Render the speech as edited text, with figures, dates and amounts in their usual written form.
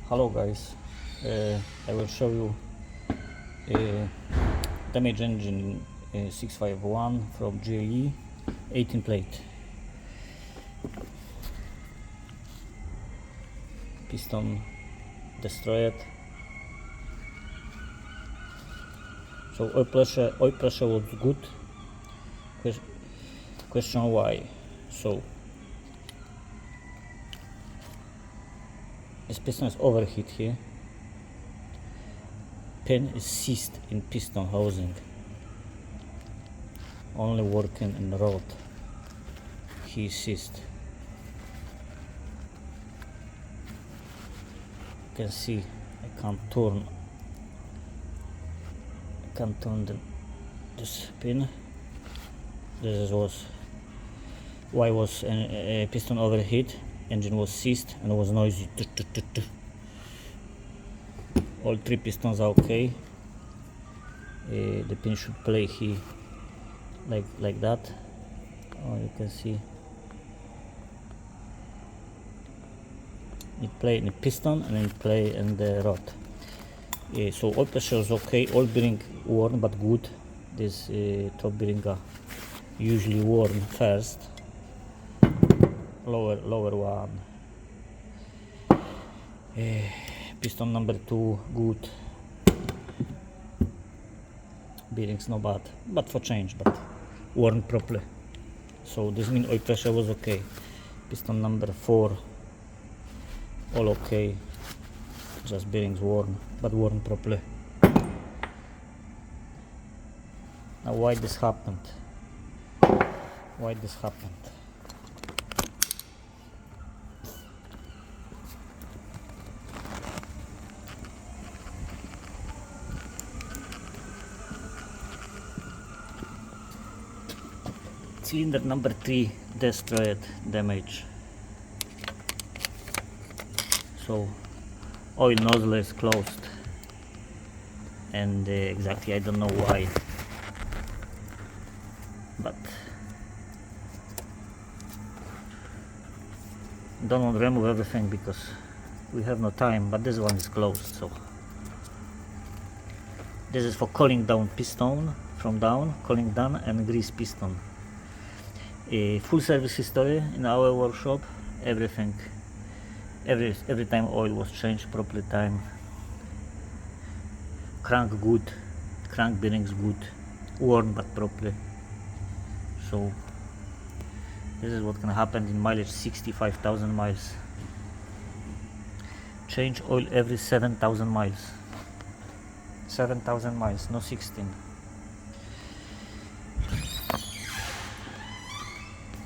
Hello guys, I will show you damage engine 651 from GLE 18 plate. Piston destroyed. So oil pressure was good. Question why? So this piston is overheat here. Pin is seized in piston housing. Only working in the rod. He is seized. You can see I can't turn this pin. This was why was a piston overheat. Engine was seized and it was noisy. All three pistons are okay. The pin should play here like that. Oh, you can see it play in the piston and it play in the rod. So oil pressure is okay. Oil bearing worn but good. This top bearing are usually worn first. Lower one. Piston number 2 good. Bearings not bad, but for change, but worn properly. So this means oil pressure was okay. Piston number 4 all okay. Just bearings worn, but worn properly. Now why this happened? Why this happened? Cylinder number 3 destroyed, damage. So oil nozzle is closed, and exactly I don't know why, but don't want to remove everything because we have no time, but this one is closed. So this is for cooling down piston from down, cooling down and grease piston. A full service history in our workshop. Everything, every time oil was changed properly time. Crank good, crank bearings good, worn but properly. So this is what can happen in mileage 65,000 miles. Change oil every 7,000 miles. 7,000 miles, no 16.